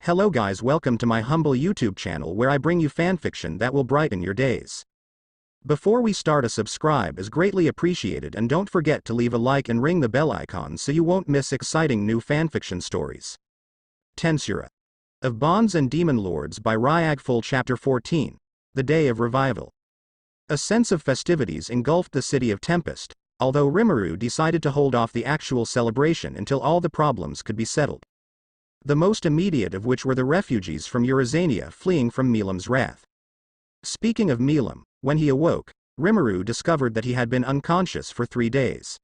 Hello guys, welcome to my humble YouTube channel where I bring you fanfiction that will brighten your days. Before we start, a subscribe is greatly appreciated, and don't forget to leave a like and ring the bell icon so you won't miss exciting new fanfiction stories. Tensura of Bonds and Demon Lords by Ryagful. Chapter 14. The Day of Revival. A sense of festivities engulfed the city of Tempest, although Rimuru decided to hold off the actual celebration until all the problems could be settled. The most immediate of which were the refugees from Eurasania fleeing from Milam's wrath. Speaking of Milam, when he awoke, Rimuru discovered that he had been unconscious for 3 days.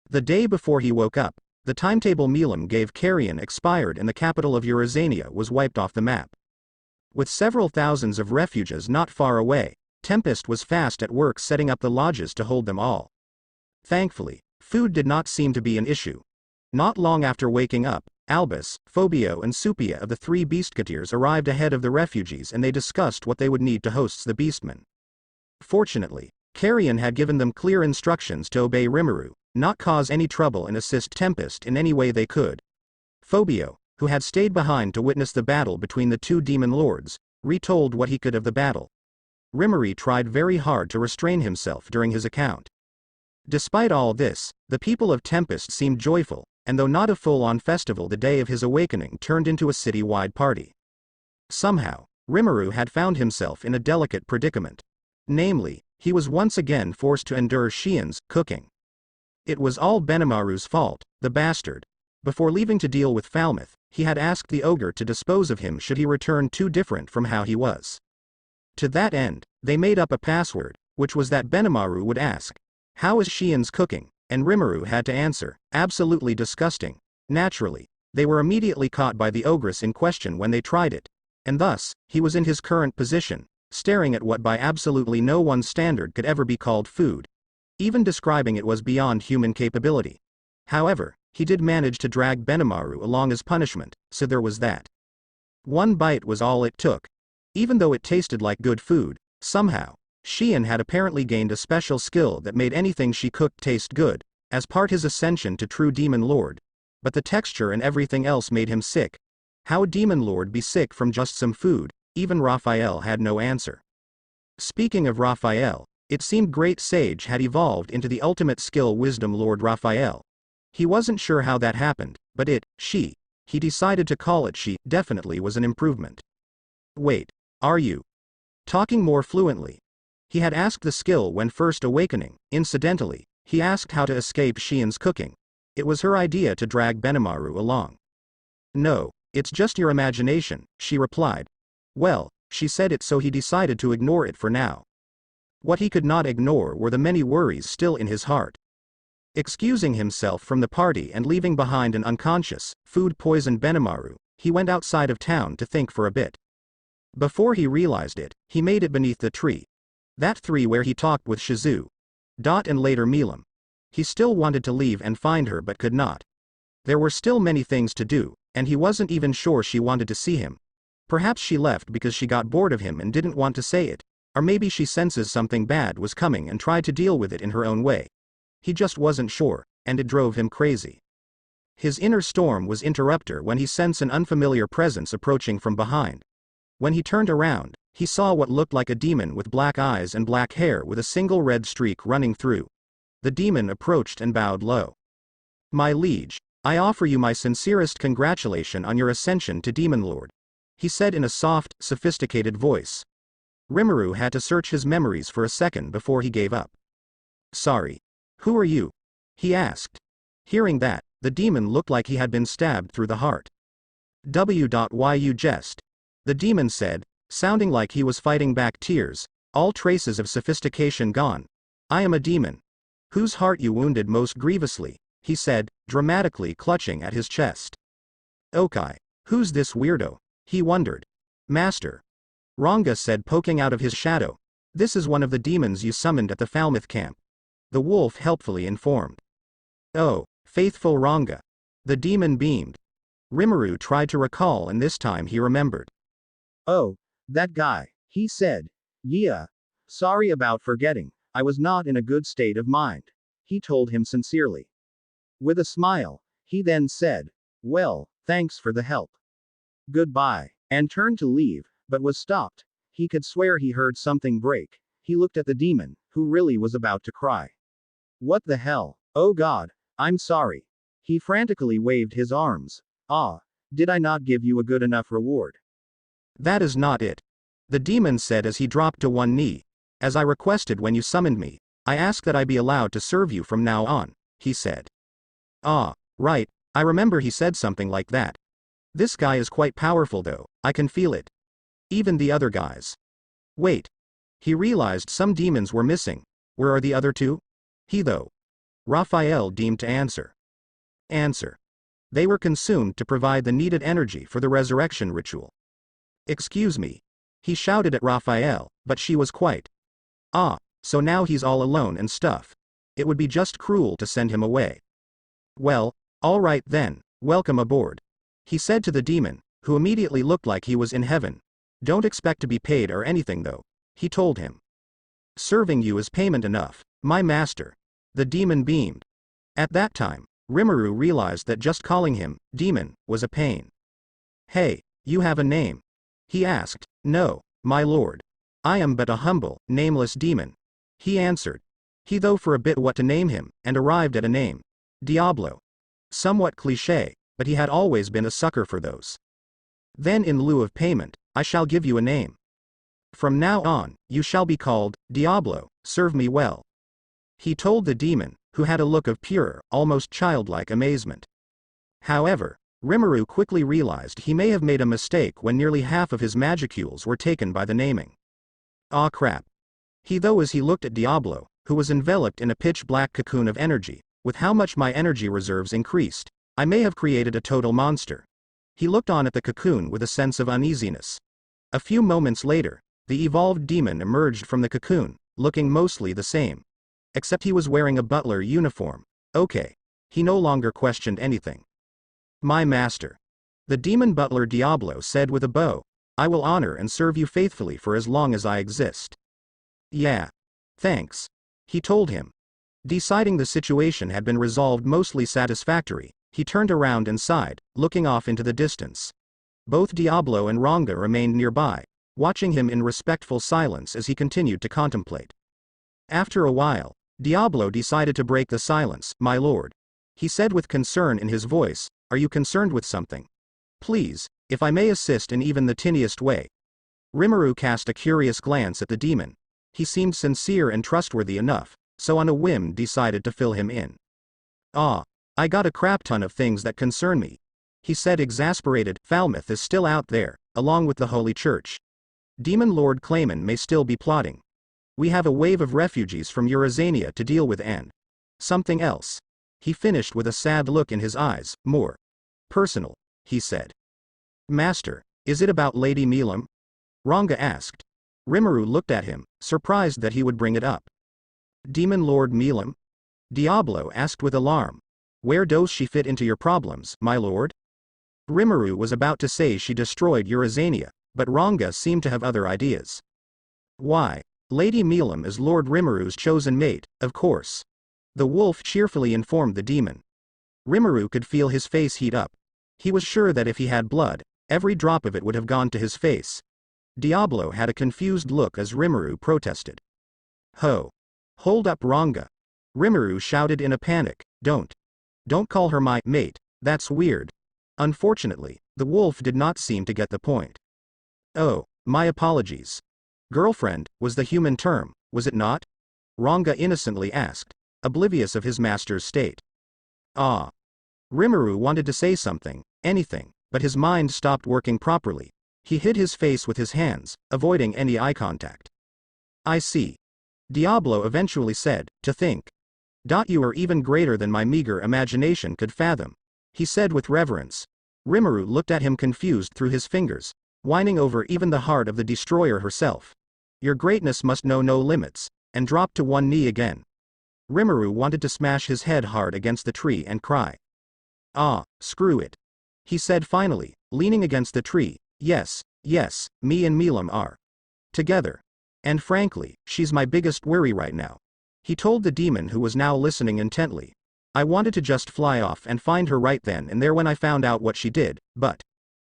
The day before he woke up, the timetable Milam gave Carrion expired and the capital of Eurasania was wiped off the map. With several thousands of refugees not far away, Tempest was fast at work setting up the lodges to hold them all. Thankfully, food did not seem to be an issue. Not long after waking up, Albus, Phobio and Supia of the 3 Beastketeers arrived ahead of the refugees, and they discussed what they would need to host the Beastmen. Fortunately, Carrion had given them clear instructions to obey Rimuru, not cause any trouble, and assist Tempest in any way they could. Phobio, who had stayed behind to witness the battle between the 2 demon lords, retold what he could of the battle. Rimuru tried very hard to restrain himself during his account. Despite all this, the people of Tempest seemed joyful, and though not a full-on festival, the day of his awakening turned into a city-wide party. Somehow, Rimuru had found himself in a delicate predicament. Namely, he was once again forced to endure Shien's cooking. It was all Benimaru's fault, the bastard. Before leaving to deal with Falmouth, he had asked the ogre to dispose of him should he return too different from how he was. To that end, they made up a password, which was that Benimaru would ask, "How is Shien's cooking?" And Rimuru had to answer, "Absolutely disgusting." Naturally, they were immediately caught by the ogress in question when they tried it, and thus, he was in his current position, staring at what by absolutely no one's standard could ever be called food. Even describing it was beyond human capability. However, he did manage to drag Benimaru along as punishment, so there was that. One bite was all it took. Even though it tasted like good food, somehow, Shien had apparently gained a special skill that made anything she cooked taste good, as part his ascension to true demon lord, but the texture and everything else made him sick. How a demon lord be sick from just some food? Even Raphael had no answer. Speaking of Raphael, it seemed Great Sage had evolved into the ultimate skill Wisdom Lord Raphael. He wasn't sure how that happened, but he decided to call it she, definitely was an improvement. "Wait, are you talking more fluently?" He had asked the skill when first awakening. Incidentally, he asked how to escape Shien's cooking. It was her idea to drag Benimaru along. "No, it's just your imagination," she replied. Well, she said it, so he decided to ignore it for now. What he could not ignore were the many worries still in his heart. Excusing himself from the party and leaving behind an unconscious, food-poisoned Benimaru, he went outside of town to think for a bit. Before he realized it, he made it beneath the tree. That tree where he talked with Shizu. And later Milam. He still wanted to leave and find her but could not. There were still many things to do, and he wasn't even sure she wanted to see him. Perhaps she left because she got bored of him and didn't want to say it, or maybe she senses something bad was coming and tried to deal with it in her own way. He just wasn't sure, and it drove him crazy. His inner storm was interrupted when he sensed an unfamiliar presence approaching from behind. When he turned around, he saw what looked like a demon with black eyes and black hair with a single red streak running through. The demon approached and bowed low. "My liege, I offer you my sincerest congratulation on your ascension to Demon Lord," he said in a soft, sophisticated voice. Rimuru had to search his memories for a second before he gave up. "Sorry. Who are you?" he asked. Hearing that, the demon looked like he had been stabbed through the heart. "Why you jest?" the demon said, sounding like he was fighting back tears, all traces of sophistication gone. "I am a demon. Whose heart you wounded most grievously," he said, dramatically clutching at his chest. "Okay, who's this weirdo?" he wondered. "Master," Ranga said, poking out of his shadow. "This is one of the demons you summoned at the Falmouth camp," the wolf helpfully informed. "Oh, faithful Ranga." The demon beamed. Rimuru tried to recall, and this time he remembered. "Oh, that guy," he said. "Yeah. Sorry about forgetting, I was not in a good state of mind," he told him sincerely. With a smile, he then said, "Well, thanks for the help." Goodbye, and turned to leave, but was stopped. He could swear he heard something break. He looked at the demon, who really was about to cry. What the hell? Oh God, I'm sorry. He frantically waved his arms. Ah, did I not give you a good enough reward? That is not it. The demon said as he dropped to one knee. As I requested when you summoned me, I ask that I be allowed to serve you from now on, he said. Ah, right, I remember he said something like that. This guy is quite powerful though, I can feel it. Even the other guys. Wait. He realized some demons were missing. Where are the other two? He though. Raphael deemed to answer. Answer. They were consumed to provide the needed energy for the resurrection ritual. Excuse me. He shouted at Raphael, but she was quiet. Ah, so now he's all alone and stuff. It would be just cruel to send him away. Well, all right then, welcome aboard. He said to the demon, who immediately looked like he was in heaven. Don't expect to be paid or anything though, he told him. Serving you is payment enough, my master. The demon beamed. At that time, Rimuru realized that just calling him, demon, was a pain. Hey, you have a name? He asked. No, my lord. I am but a humble, nameless demon. He answered. He thought for a bit what to name him, and arrived at a name. Diablo. Somewhat cliché, but he had always been a sucker for those. Then in lieu of payment, I shall give you a name. From now on, you shall be called, Diablo, serve me well. He told the demon, who had a look of pure, almost childlike amazement. However, Rimuru quickly realized he may have made a mistake when nearly half of his magicules were taken by the naming. Aw crap. He though as he looked at Diablo, who was enveloped in a pitch-black cocoon of energy, with how much my energy reserves increased, I may have created a total monster. He looked on at the cocoon with a sense of uneasiness. A few moments later, the evolved demon emerged from the cocoon, looking mostly the same. Except he was wearing a butler uniform. Okay. He no longer questioned anything. My master. The demon butler Diablo said with a bow, I will honor and serve you faithfully for as long as I exist. Yeah. Thanks. He told him. Deciding the situation had been resolved mostly satisfactory, he turned around and sighed, looking off into the distance. Both Diablo and Ranga remained nearby, watching him in respectful silence as he continued to contemplate. After a while, Diablo decided to break the silence. My lord. He said with concern in his voice, are you concerned with something? Please, if I may assist in even the tiniest way. Rimuru cast a curious glance at the demon. He seemed sincere and trustworthy enough, so on a whim decided to fill him in. Ah, I got a crap ton of things that concern me. He said exasperated. Falmouth is still out there, along with the Holy Church. Demon Lord Clayman may still be plotting. We have a wave of refugees from Eurazania to deal with and something else. He finished with a sad look in his eyes. More personal, he said. Master, is it about Lady Milam? Ranga asked. Rimuru looked at him, surprised that he would bring it up. Demon Lord Milam? Diablo asked with alarm. Where does she fit into your problems, my lord? Rimuru was about to say she destroyed Eurazania, but Ranga seemed to have other ideas. Why, Lady Milam is Lord Rimuru's chosen mate, of course. The wolf cheerfully informed the demon. Rimuru could feel his face heat up. He was sure that if he had blood, every drop of it would have gone to his face. Diablo had a confused look as Rimuru protested. Ho! Hold up Ranga! Rimuru shouted in a panic, Don't call her my mate, that's weird. Unfortunately, the wolf did not seem to get the point. Oh, my apologies. Girlfriend, was the human term, was it not? Ranga innocently asked, oblivious of his master's state. Ah. Rimuru wanted to say something, anything, but his mind stopped working properly. He hid his face with his hands, avoiding any eye contact. I see. Diablo eventually said, to think. You are even greater than my meager imagination could fathom. He said with reverence. Rimuru looked at him confused through his fingers, whining over even the heart of the destroyer herself. Your greatness must know no limits, and dropped to one knee again. Rimuru wanted to smash his head hard against the tree and cry. Ah, screw it. He said finally, leaning against the tree, yes, me and Milam are together. And frankly, she's my biggest worry right now. He told the demon who was now listening intently. I wanted to just fly off and find her right then and there when I found out what she did, but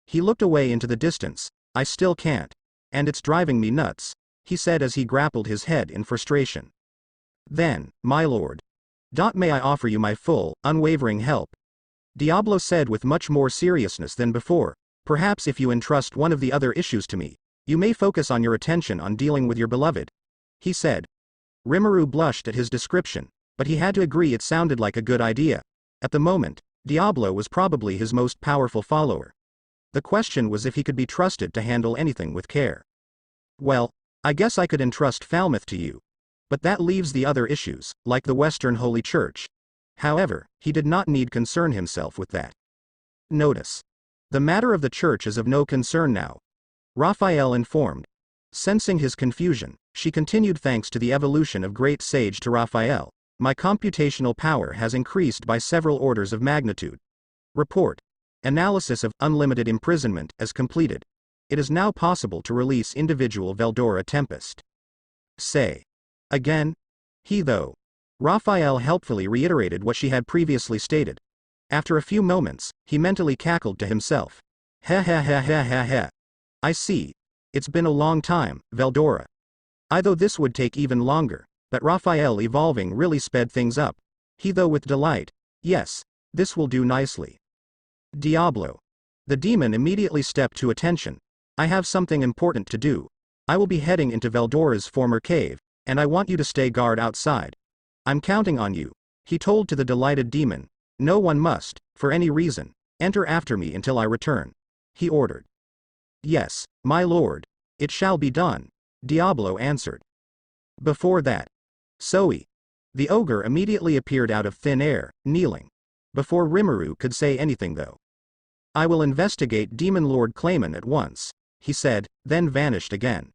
He looked away into the distance. I still can't. And it's driving me nuts, he said as he grappled his head in frustration. Then, my lord. May I offer you my full, unwavering help? Diablo said with much more seriousness than before. Perhaps if you entrust one of the other issues to me, you may focus on your attention on dealing with your beloved, he said. Rimuru blushed at his description, but he had to agree it sounded like a good idea. At the moment, Diablo was probably his most powerful follower. The question was if he could be trusted to handle anything with care. Well, I guess I could entrust Falmouth to you. But that leaves the other issues, like the Western Holy Church. However, he did not need concern himself with that. Notice. The matter of the church is of no concern now, Raphael informed. Sensing his confusion, she continued. Thanks to the evolution of Great Sage to Raphael, my computational power has increased by several orders of magnitude. Report. Analysis of unlimited imprisonment as completed. It is now possible to release individual Veldora Tempest. Say. Again? Raphael helpfully reiterated what she had previously stated. After a few moments, he mentally cackled to himself. Heh heh heh heh heh heh. I see. It's been a long time, Veldora. Though this would take even longer, but Raphael evolving really sped things up. With delight. Yes, this will do nicely. Diablo. The demon immediately stepped to attention. I have something important to do. I will be heading into Veldora's former cave, and I want you to stay guard outside. I'm counting on you, he told to the delighted demon. No one must, for any reason, enter after me until I return, he ordered. Yes, my lord. It shall be done, Diablo answered. Before that, Zoe. The ogre immediately appeared out of thin air, kneeling. Before Rimuru could say anything though. I will investigate Demon Lord Clayman at once, he said, then vanished again.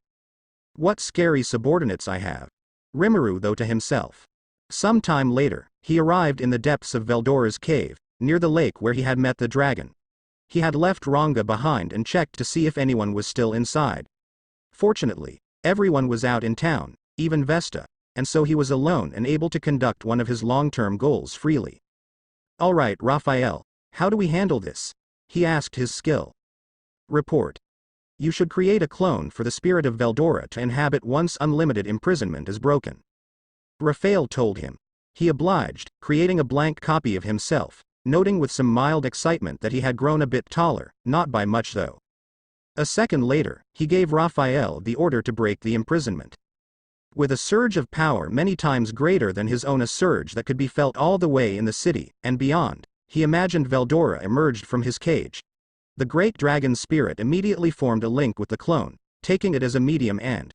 What scary subordinates I have. Rimuru though to himself. Some time later, he arrived in the depths of Veldora's cave, near the lake where he had met the dragon. He had left Ranga behind and checked to see if anyone was still inside. Fortunately, everyone was out in town, even Vesta, and so he was alone and able to conduct one of his long-term goals freely. Alright Raphael, how do we handle this? He asked his skill. Report. You should create a clone for the spirit of Veldora to inhabit once unlimited imprisonment is broken. Raphael told him. He obliged, creating a blank copy of himself, noting with some mild excitement that he had grown a bit taller, not by much though. A second later, he gave Raphael the order to break the imprisonment. With a surge of power many times greater than his own, a surge that could be felt all the way in the city and beyond, he imagined Veldora emerged from his cage. The great dragon spirit immediately formed a link with the clone, taking it as a medium and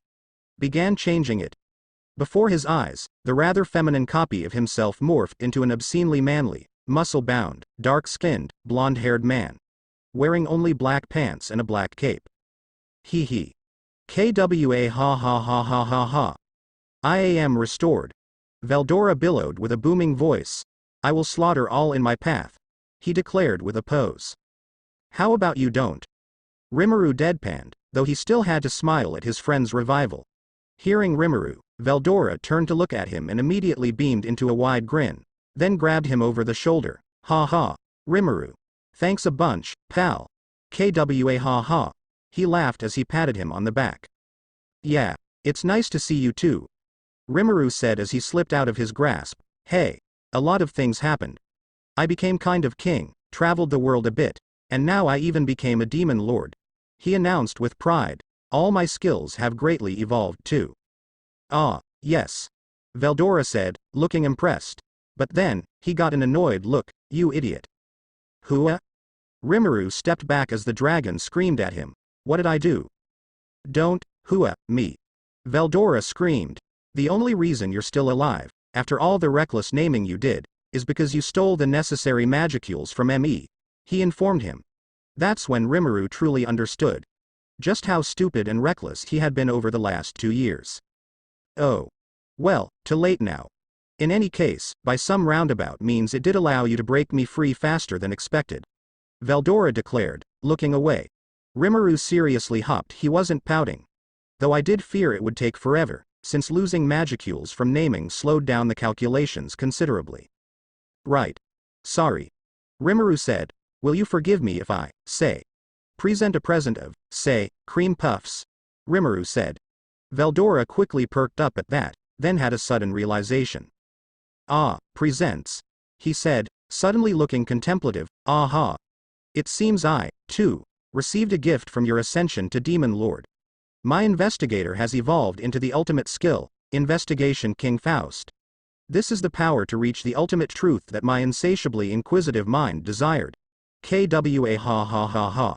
began changing it. Before his eyes, the rather feminine copy of himself morphed into an obscenely manly, muscle-bound, dark-skinned, blonde-haired man, wearing only black pants and a black cape. Hee hee. KWA ha ha ha ha ha ha. I am restored. Veldora billowed with a booming voice. I will slaughter all in my path, he declared with a pose. How about you don't? Rimuru deadpanned, though he still had to smile at his friend's revival. Hearing Rimuru, Veldora turned to look at him and immediately beamed into a wide grin, then grabbed him over the shoulder. Ha ha, Rimuru. Thanks a bunch, pal. KWA ha ha. He laughed as he patted him on the back. Yeah, it's nice to see you too, Rimuru said as he slipped out of his grasp. Hey, a lot of things happened. I became kind of king, traveled the world a bit, and now I even became a demon lord, he announced with pride. All my skills have greatly evolved too. Ah, yes, Veldora said, looking impressed. But then, he got an annoyed look. You idiot. Hua? Rimuru stepped back as the dragon screamed at him. What did I do? Don't, hua, me. Veldora screamed. The only reason you're still alive, after all the reckless naming you did, is because you stole the necessary magicules from me, he informed him. That's when Rimuru truly understood just how stupid and reckless he had been over the last 2 years. Oh. Well, too late now. In any case, by some roundabout means it did allow you to break me free faster than expected, Veldora declared, looking away. Rimuru seriously hopped. He wasn't pouting. Though I did fear it would take forever, since losing magicules from naming slowed down the calculations considerably. Right. Sorry. Rimuru said. Will you forgive me if I say Present a present of, say, cream puffs, Rimuru said. Veldora quickly perked up at that, then had a sudden realization. Ah, presents, he said, suddenly looking contemplative. Aha. It seems I, too, received a gift from your ascension to Demon Lord. My investigator has evolved into the ultimate skill, Investigation King Faust. This is the power to reach the ultimate truth that my insatiably inquisitive mind desired. KWA ha ha ha ha.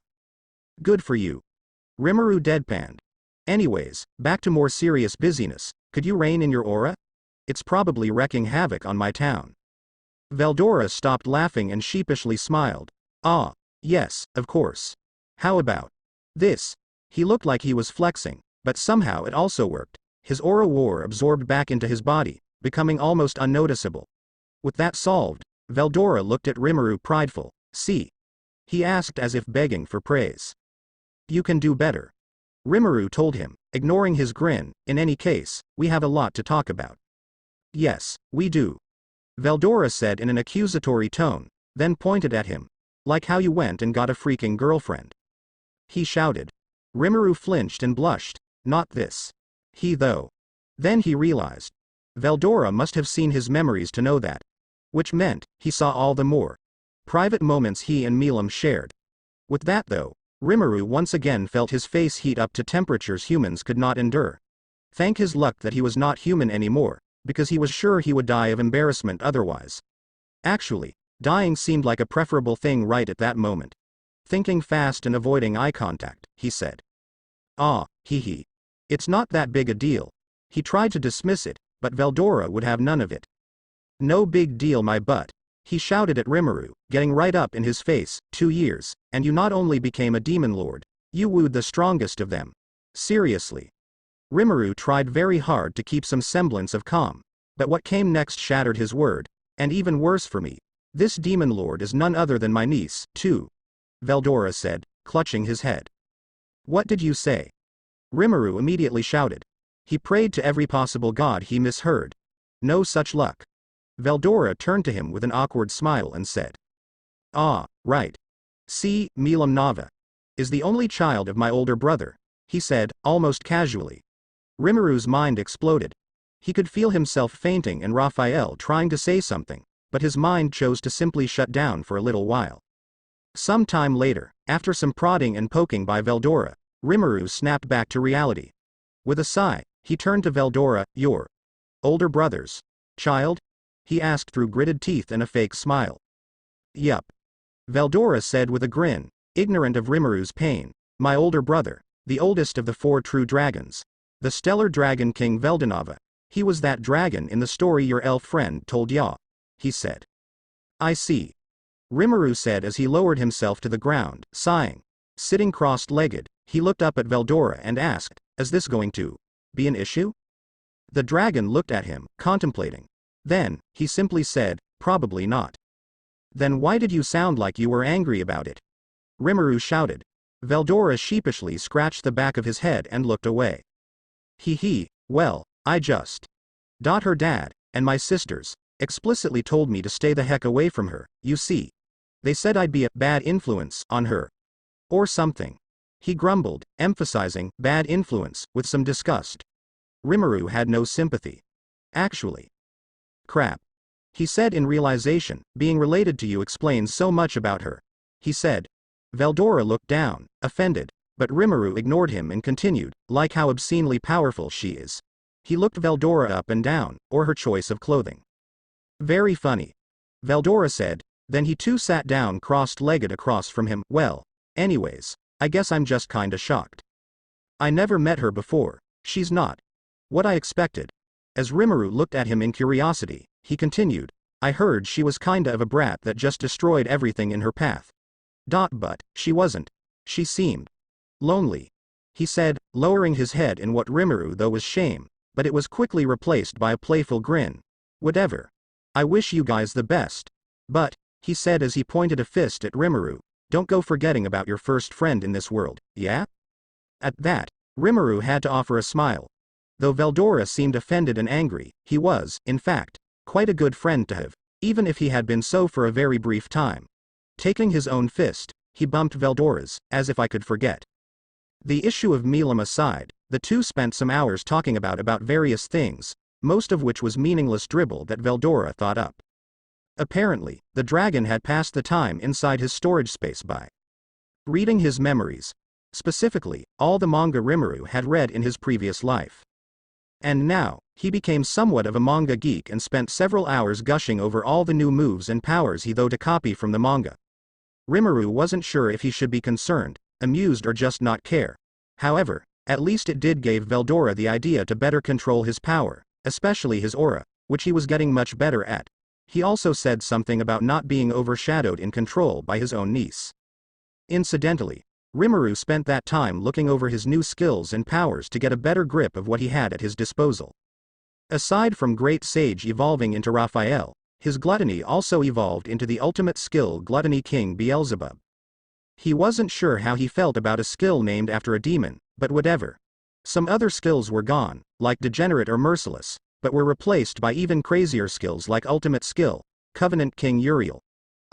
Good for you. Rimuru deadpanned. Anyways, back to more serious busyness, could you rein in your aura? It's probably wreaking havoc on my town. Veldora stopped laughing and sheepishly smiled. Ah, yes, of course. How about this? He looked like he was flexing, but somehow it also worked. His aura war absorbed back into his body, becoming almost unnoticeable. With that solved, Veldora looked at Rimuru prideful. See? He asked as if begging for praise. You can do better. Rimuru told him, ignoring his grin. In any case, we have a lot to talk about. Yes, we do. Veldora said in an accusatory tone, then pointed at him. Like how you went and got a freaking girlfriend. He shouted. Rimuru flinched and blushed. Not this. He though. Then he realized. Veldora must have seen his memories to know that. Which meant, he saw all the more private moments he and Milam shared. With that though, Rimuru once again felt his face heat up to temperatures humans could not endure. Thank his luck that he was not human anymore, because he was sure he would die of embarrassment otherwise. Actually, dying seemed like a preferable thing right at that moment. Thinking fast and avoiding eye contact, he said. Ah, hee. It's not that big a deal. He tried to dismiss it, but Veldora would have none of it. No big deal my butt. He shouted at Rimuru, getting right up in his face. 2 years, and you not only became a demon lord, you wooed the strongest of them. Seriously. Rimuru tried very hard to keep some semblance of calm, but what came next shattered his word, and even worse for me. This demon lord is none other than my niece, too. Veldora said, clutching his head. What did you say? Rimuru immediately shouted. He prayed to every possible god he misheard. No such luck. Veldora turned to him with an awkward smile and said. Ah, right. See, Milam Nava is the only child of my older brother, he said, almost casually. Rimuru's mind exploded. He could feel himself fainting and Raphael trying to say something, but his mind chose to simply shut down for a little while. Some time later, after some prodding and poking by Veldora, Rimuru snapped back to reality. With a sigh, he turned to Veldora. Your older brother's child? He asked through gritted teeth and a fake smile. Yup. Veldora said with a grin, ignorant of Rimuru's pain. My older brother, the oldest of the 4 true dragons. The stellar dragon king Veldanava. He was that dragon in the story your elf friend told ya, he said. I see. Rimuru said as he lowered himself to the ground, sighing. Sitting crossed-legged, he looked up at Veldora and asked, is this going to be an issue? The dragon looked at him, contemplating. Then, he simply said, probably not. Then why did you sound like you were angry about it? Rimuru shouted. Veldora sheepishly scratched the back of his head and looked away. Well, I just. Her dad, and my sisters, explicitly told me to stay the heck away from her, you see. They said I'd be a bad influence on her. Or something. He grumbled, emphasizing bad influence with some disgust. Rimuru had no sympathy. Actually. Crap. He said in realization, being related to you explains so much about her. He said. Veldora looked down, offended, but Rimuru ignored him and continued, like how obscenely powerful she is. He looked Veldora up and down, or her choice of clothing. Very funny. Veldora said, then he too sat down crossed-legged across from him. Well, anyways, I guess I'm just kinda shocked. I never met her before. She's not what I expected. As Rimuru looked at him in curiosity, he continued, I heard she was kinda of a brat that just destroyed everything in her path. But she wasn't. She seemed lonely. He said, lowering his head in what Rimuru though was shame, but it was quickly replaced by a playful grin. Whatever. I wish you guys the best. But, he said as he pointed a fist at Rimuru, don't go forgetting about your first friend in this world, yeah? At that, Rimuru had to offer a smile. Though Veldora seemed offended and angry, he was, in fact, quite a good friend to have, even if he had been so for a very brief time. Taking his own fist, He bumped Veldora's, as if I could forget. The issue of Milam aside, the two spent some hours talking about various things, most of which was meaningless dribble that Veldora thought up. Apparently, the dragon had passed the time inside his storage space by reading his memories. Specifically, all the manga Rimuru had read in his previous life. And now, he became somewhat of a manga geek and spent several hours gushing over all the new moves and powers he thought to copy from the manga. Rimuru wasn't sure if he should be concerned, amused or just not care. However, at least it did give Veldora the idea to better control his power, especially his aura, which he was getting much better at. He also said something about not being overshadowed in control by his own niece. Incidentally, Rimuru spent that time looking over his new skills and powers to get a better grip of what he had at his disposal. Aside from Great Sage evolving into Raphael, his gluttony also evolved into the ultimate skill Gluttony King Beelzebub. He wasn't sure how he felt about a skill named after a demon, but whatever. Some other skills were gone, like Degenerate or Merciless, but were replaced by even crazier skills like Ultimate Skill, Covenant King Uriel.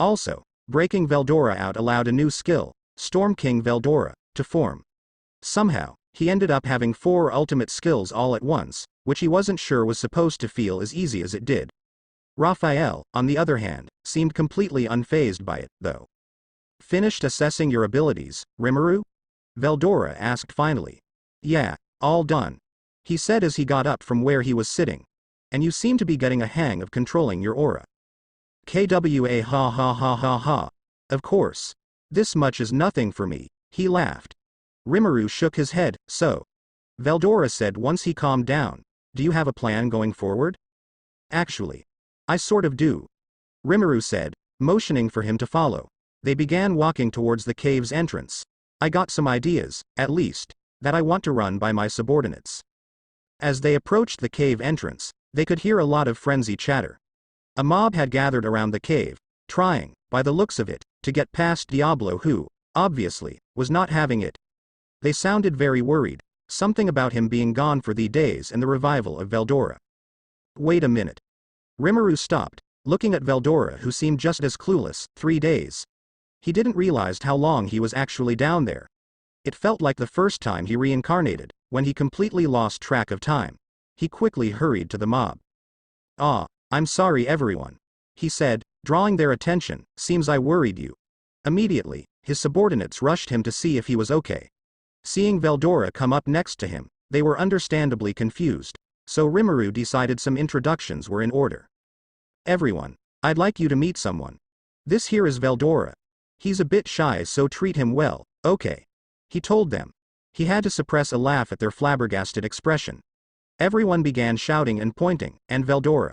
Also, breaking Veldora out allowed a new skill, Storm King Veldora, to form. Somehow, he ended up having 4 ultimate skills all at once, which he wasn't sure was supposed to feel as easy as it did. Raphael, on the other hand, seemed completely unfazed by it, though. Finished assessing your abilities, Rimuru? Veldora asked finally. Yeah, all done. He said as he got up from where he was sitting. And you seem to be getting a hang of controlling your aura. KWA ha ha ha ha ha. Of course. This much is nothing for me, he laughed. Rimuru shook his head, so. Veldora said once he calmed down, do you have a plan going forward? Actually. I sort of do. Rimuru said, motioning for him to follow. They began walking towards the cave's entrance. I got some ideas, at least, that I want to run by my subordinates. As they approached the cave entrance, they could hear a lot of frenzied chatter. A mob had gathered around the cave, trying, by the looks of it, to get past Diablo who, obviously, was not having it. They sounded very worried, something about him being gone for the days and the revival of Veldora. Wait a minute. Rimuru stopped, looking at Veldora who seemed just as clueless. 3 days. He didn't realize how long he was actually down there. It felt like the first time he reincarnated, when he completely lost track of time. He quickly hurried to the mob. I'm sorry everyone. He said, drawing their attention, seems I worried you. Immediately, his subordinates rushed him to see if he was okay. Seeing Veldora come up next to him, they were understandably confused, so Rimuru decided some introductions were in order. Everyone, I'd like you to meet someone. This here is Veldora. He's a bit shy so treat him well, okay? He told them. He had to suppress a laugh at their flabbergasted expression. Everyone began shouting and pointing, and Veldora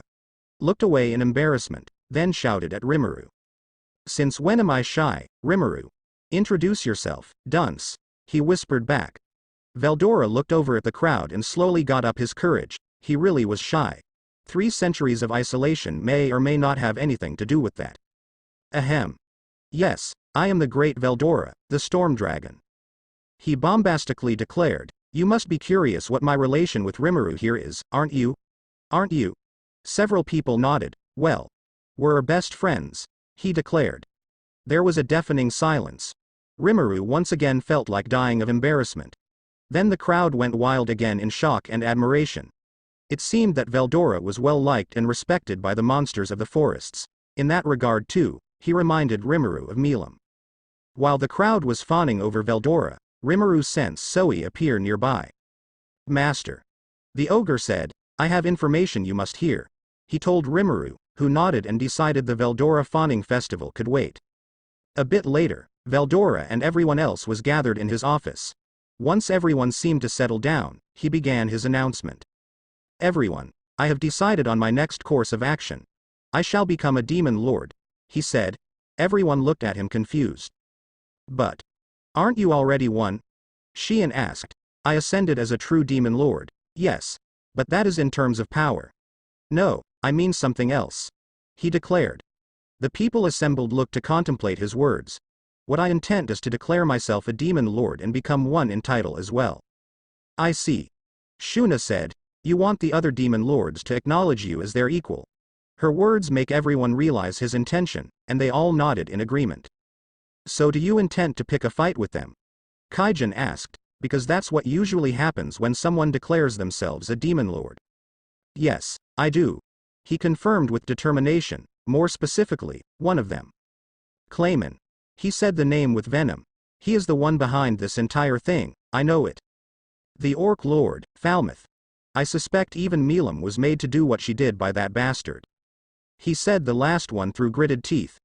looked away in embarrassment, then shouted at Rimuru. Since when am I shy, Rimuru? Introduce yourself, dunce, he whispered back. Veldora looked over at the crowd and slowly got up his courage. He really was shy. 3 centuries of isolation may or may not have anything to do with that. Ahem. Yes, I am the great Veldora, the Storm Dragon. He bombastically declared, you must be curious what my relation with Rimuru here is, aren't you? Aren't you? Several people nodded. Well, we're best friends, he declared. There was a deafening silence. Rimuru once again felt like dying of embarrassment. Then the crowd went wild again in shock and admiration. It seemed that Veldora was well liked and respected by the monsters of the forests. In that regard too, he reminded Rimuru of Milam. While the crowd was fawning over Veldora, Rimuru sensed Zoe appear nearby. Master. The ogre said, I have information you must hear. He told Rimuru, who nodded and decided the Veldora fawning festival could wait. A bit later, Veldora and everyone else was gathered in his office. Once everyone seemed to settle down, he began his announcement. Everyone, I have decided on my next course of action. I shall become a demon lord, he said. Everyone looked at him confused. But, aren't you already one? Xian asked. I ascended as a true demon lord, yes. But that is in terms of power. No, I mean something else, he declared. The people assembled looked to contemplate his words. What I intend is to declare myself a demon lord and become one in title as well. I see. Shuna said, you want the other demon lords to acknowledge you as their equal. Her words make everyone realize his intention, and they all nodded in agreement. So do you intend to pick a fight with them? Kaijin asked, because that's what usually happens when someone declares themselves a demon lord. Yes, I do. He confirmed with determination, more specifically, one of them. Clayman. He said the name with venom. He is the one behind this entire thing, I know it. The Orc Lord, Falmouth. I suspect even Milam was made to do what she did by that bastard. He said the last one through gritted teeth.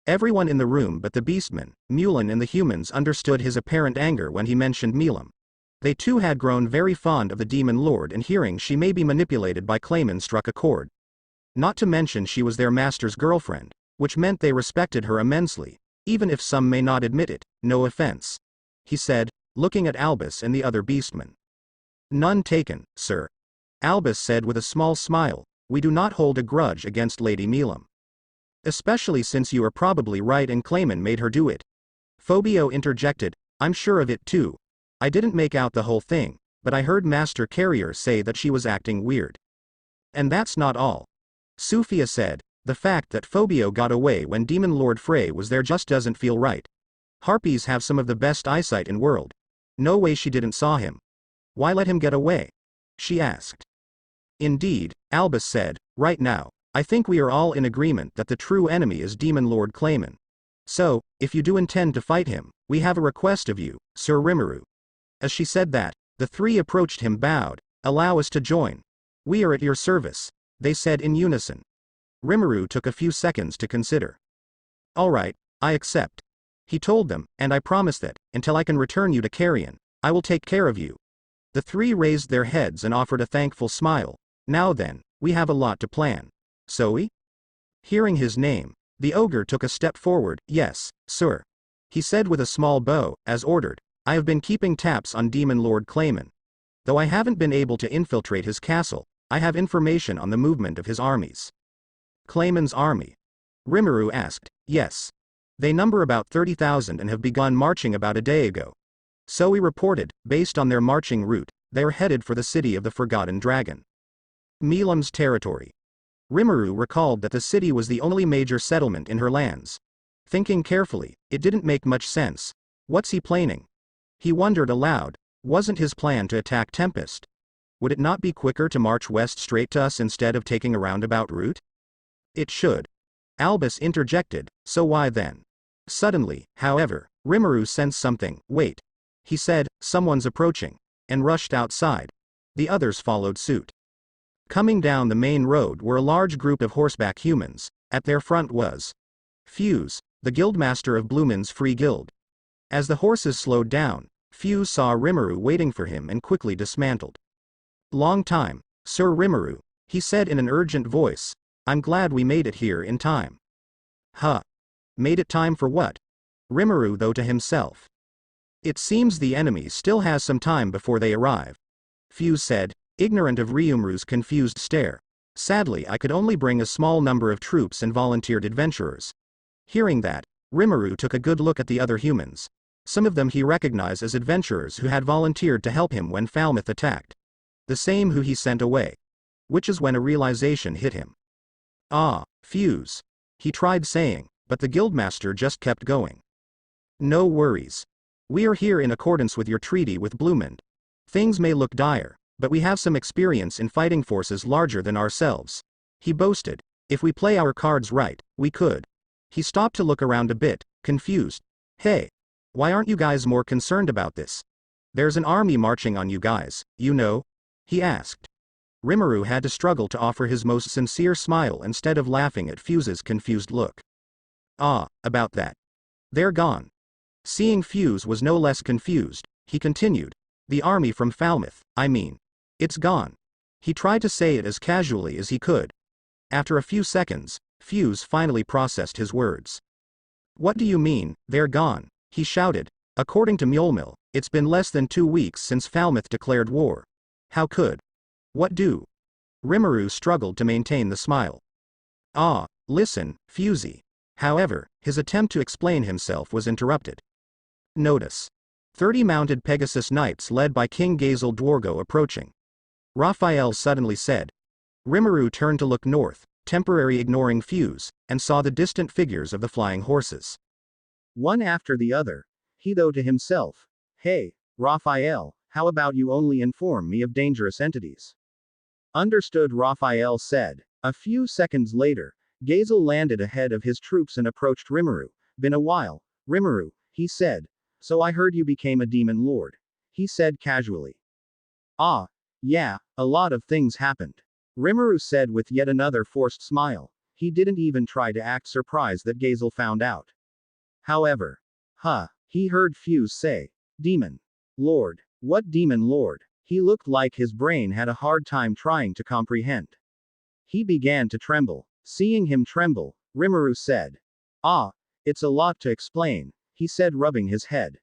Everyone in the room but the beastmen, Mulan and the humans understood his apparent anger when he mentioned Milam. They too had grown very fond of the demon lord, and hearing she may be manipulated by Clayman struck a chord. Not to mention she was their master's girlfriend, which meant they respected her immensely, even if some may not admit it, no offense. He said, looking at Albus and the other beastmen. None taken, sir. Albus said with a small smile, we do not hold a grudge against Lady Milam. Especially since you are probably right and Clayman made her do it. Phobio interjected, I'm sure of it too. I didn't make out the whole thing, but I heard Master Carrier say that she was acting weird. And that's not all. Sufia said, the fact that Phobio got away when Demon Lord Frey was there just doesn't feel right. Harpies have some of the best eyesight in world. No way she didn't saw him. Why let him get away? She asked. Indeed, Albus said, right now, I think we are all in agreement that the true enemy is Demon Lord Clayman. So, if you do intend to fight him, we have a request of you, Sir Rimuru. As she said that, the three approached him bowed, allow us to join. We are at your service, they said in unison. Rimuru took a few seconds to consider. Alright, I accept. He told them, and I promise that, until I can return you to Carrion, I will take care of you. The three raised their heads and offered a thankful smile. Now then, we have a lot to plan. Zoe? Hearing his name, the ogre took a step forward. Yes, sir. He said with a small bow, as ordered. I have been keeping tabs on Demon Lord Clayman. Though I haven't been able to infiltrate his castle, I have information on the movement of his armies. Clayman's army? Rimuru asked. Yes. They number about 30,000 and have begun marching about a day ago. Zoe reported, based on their marching route, they are headed for the city of the Forgotten Dragon. Milam's territory. Rimuru recalled that the city was the only major settlement in her lands. Thinking carefully, it didn't make much sense. What's he planning? He wondered aloud, wasn't his plan to attack Tempest? Would it not be quicker to march west straight to us instead of taking a roundabout route? It should. Albus interjected, so why then? Suddenly, however, Rimuru sensed something. Wait. He said, someone's approaching, and rushed outside. The others followed suit. Coming down the main road were a large group of horseback humans. At their front was Fuse, the guildmaster of Bloomin's Free Guild. As the horses slowed down, Fuse saw Rimuru waiting for him and quickly dismantled. Long time, Sir Rimuru, he said in an urgent voice. I'm glad we made it here in time. Huh. Made it time for what? Rimuru though to himself. It seems the enemy still has some time before they arrive. Fuse said, ignorant of Ryumuru's confused stare. Sadly I could only bring a small number of troops and volunteered adventurers. Hearing that, Rimuru took a good look at the other humans. Some of them he recognized as adventurers who had volunteered to help him when Falmouth attacked. The same who he sent away. Which is when a realization hit him. Ah, Fuse. He tried saying, but the guildmaster just kept going. No worries. We are here in accordance with your treaty with Bloomend. Things may look dire, but we have some experience in fighting forces larger than ourselves. He boasted. If we play our cards right, we could. He stopped to look around a bit, confused. Hey. Why aren't you guys more concerned about this? There's an army marching on you guys, you know? He asked. Rimuru had to struggle to offer his most sincere smile instead of laughing at Fuse's confused look. Ah, about that. They're gone. Seeing Fuse was no less confused, he continued. The army from Falmouth, I mean. It's gone. He tried to say it as casually as he could. After a few seconds, Fuse finally processed his words. What do you mean, they're gone? He shouted. According to Mjolnir, it's been less than 2 weeks since Falmouth declared war. How could? What do? Rimuru struggled to maintain the smile. Ah, listen, Fusey. However, his attempt to explain himself was interrupted. Notice. 30 mounted Pegasus knights led by King Gazel Dwargo approaching. Raphael suddenly said. Rimuru turned to look north, temporarily ignoring Fuse, and saw the distant figures of the flying horses. one after the other. He thought to himself, "Hey, Raphael, how about you only inform me of dangerous entities?" "Understood," Raphael said. A few seconds later, Gazel landed ahead of his troops and approached Rimuru. "Been a while, Rimuru," he said. "So I heard you became a demon lord," he said casually. "Ah, yeah, a lot of things happened," Rimuru said with yet another forced smile. He didn't even try to act surprised that Gazel found out. However, he heard Fuse say, "Demon Lord. What demon lord?" He looked like his brain had a hard time trying to comprehend. He began to tremble. Seeing him tremble, Rimuru said, "Ah, it's a lot to explain," he said, rubbing his head.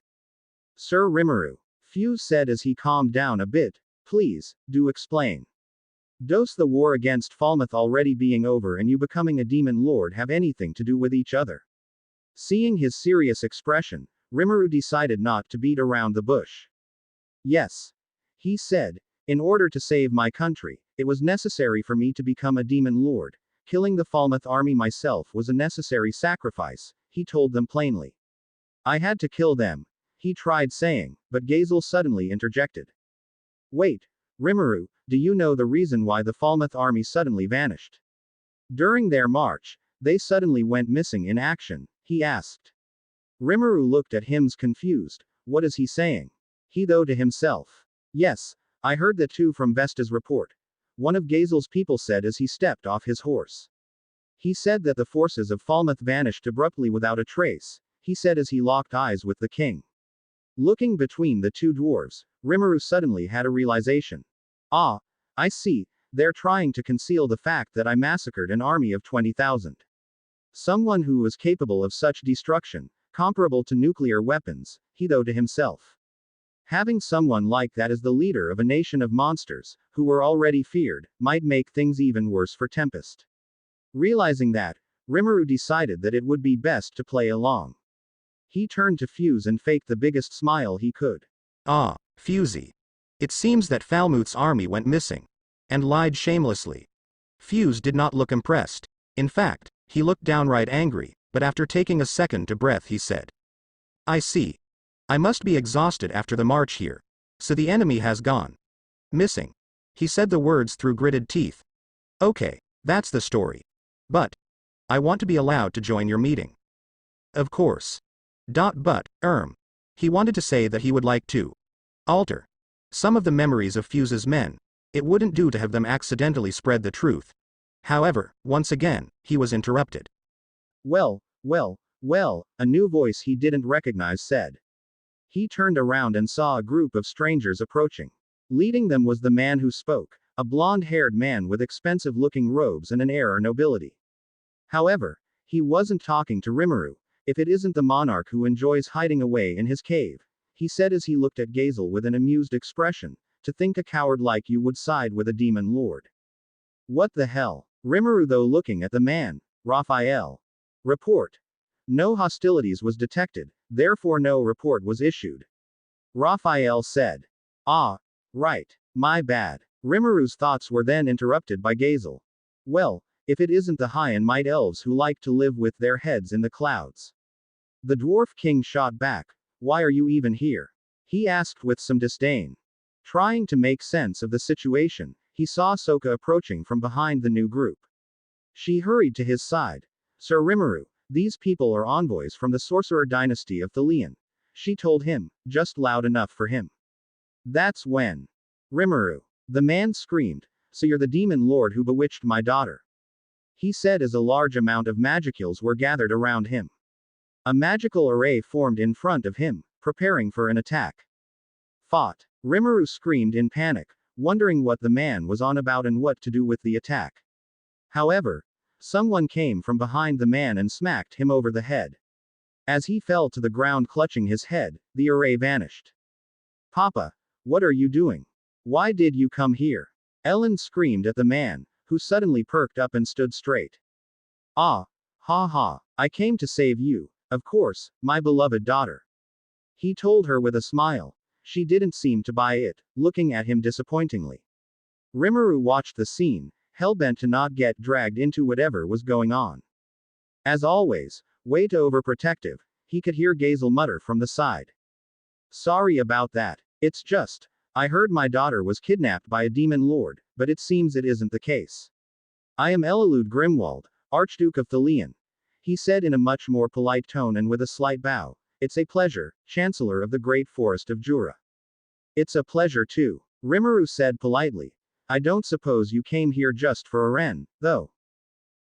"Sir Rimuru," Fuse said as he calmed down a bit, "please, do explain. Does the war against Falmouth already being over and you becoming a demon lord have anything to do with each other?" Seeing his serious expression, Rimuru decided not to beat around the bush. "Yes," he said, "in order to save my country, it was necessary for me to become a demon lord. Killing the Falmouth army myself was a necessary sacrifice," he told them plainly. "I had to kill them," he tried saying, but Gazel suddenly interjected. "Wait, Rimuru, do you know the reason why the Falmouth army suddenly vanished? During their march, they suddenly went missing in action," he asked. Rimuru looked at him confused. What is he saying? He thought to himself. "Yes, I heard that too from Vesta's report," one of Gazel's people said as he stepped off his horse. "He said that the forces of Falmouth vanished abruptly without a trace," he said as he locked eyes with the king. Looking between the two dwarves, Rimuru suddenly had a realization. "Ah, I see, they're trying to conceal the fact that I massacred an army of 20,000. Someone who was capable of such destruction, comparable to nuclear weapons," he thought to himself. Having someone like that as the leader of a nation of monsters, who were already feared, might make things even worse for Tempest. Realizing that, Rimuru decided that it would be best to play along. He turned to Fuse and faked the biggest smile he could. "Ah, Fusey. It seems that Falmouth's army went missing. And lied shamelessly." Fuse did not look impressed. In fact, he looked downright angry, but after taking a second to breath he said. "I see. I must be exhausted after the march here. So the enemy has gone missing." He said the words through gritted teeth. "Okay, that's the story. But I want to be allowed to join your meeting." "Of course. But, he wanted to say that he would like to alter some of the memories of Fuse's men. It wouldn't do to have them accidentally spread the truth. However, once again, he was interrupted. Well, a new voice he didn't recognize said. He turned around and saw a group of strangers approaching. Leading them was the man who spoke, a blonde-haired man with expensive-looking robes and an air of nobility. However, he wasn't talking to Rimuru. "If it isn't the monarch who enjoys hiding away in his cave," he said as he looked at Gazel with an amused expression, "to think a coward like you would side with a demon lord. What the hell?" Rimuru though looking at the man. "Raphael. Report. No hostilities was detected, therefore no report was issued," Raphael said. "Ah, right. My bad." Rimuru's thoughts were then interrupted by Gazel. "Well, if it isn't the high and might elves who like to live with their heads in the clouds." The dwarf king shot back. "Why are you even here?" he asked with some disdain. Trying to make sense of the situation, he saw Soka approaching from behind the new group. She hurried to his side. "Sir Rimuru, these people are envoys from the sorcerer dynasty of Thalian," she told him, just loud enough for him. That's when. "Rimuru." The man screamed. "So you're the demon lord who bewitched my daughter," he said as a large amount of magicules were gathered around him. A magical array formed in front of him, preparing for an attack. "Fought." Rimuru screamed in panic, wondering what the man was on about and what to do with the attack. However, someone came from behind the man and smacked him over the head. As he fell to the ground clutching his head, the array vanished. "Papa, what are you doing? Why did you come here?" Ellen screamed at the man, who suddenly perked up and stood straight. "Ah, ha, I came to save you, of course, my beloved daughter," he told her with a smile. She didn't seem to buy it, looking at him disappointingly. Rimuru watched the scene, hell-bent to not get dragged into whatever was going on. As always, way too overprotective, he could hear Gazel mutter from the side. Sorry about that. It's just, I heard my daughter was kidnapped by a demon lord, but it seems it isn't the case. I am Elalud Grimwald, Archduke of Thalion, he said in a much more polite tone and with a slight bow. It's a pleasure, Chancellor of the Great Forest of Jura. It's a pleasure too, Rimuru said politely. I don't suppose you came here just for a wren, though.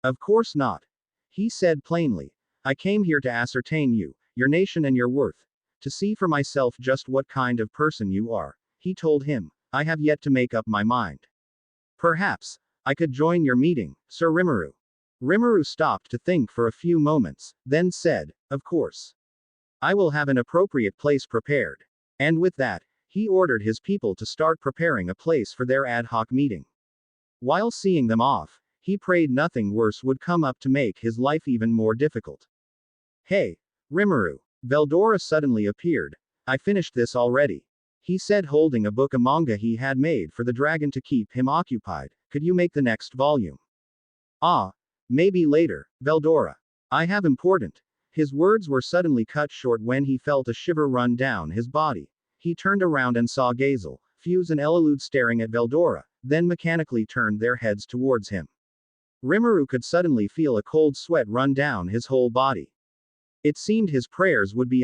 Of course not. He said plainly. I came here to ascertain you, your nation and your worth. To see for myself just what kind of person you are, he told him. I have yet to make up my mind. Perhaps, I could join your meeting, Sir Rimuru. Rimuru stopped to think for a few moments, then said, of course. I will have an appropriate place prepared. And with that, he ordered his people to start preparing a place for their ad hoc meeting. While seeing them off, he prayed nothing worse would come up to make his life even more difficult. Hey, Rimuru. Veldora suddenly appeared. I finished this already. He said, holding a book, a manga he had made for the dragon to keep him occupied. Could you make the next volume? Ah, maybe later, Veldora. I have important. His words were suddenly cut short when he felt a shiver run down his body. He turned around and saw Gazel, Fuse and Elalud staring at Veldora, then mechanically turned their heads towards him. Rimuru could suddenly feel a cold sweat run down his whole body. It seemed his prayers would be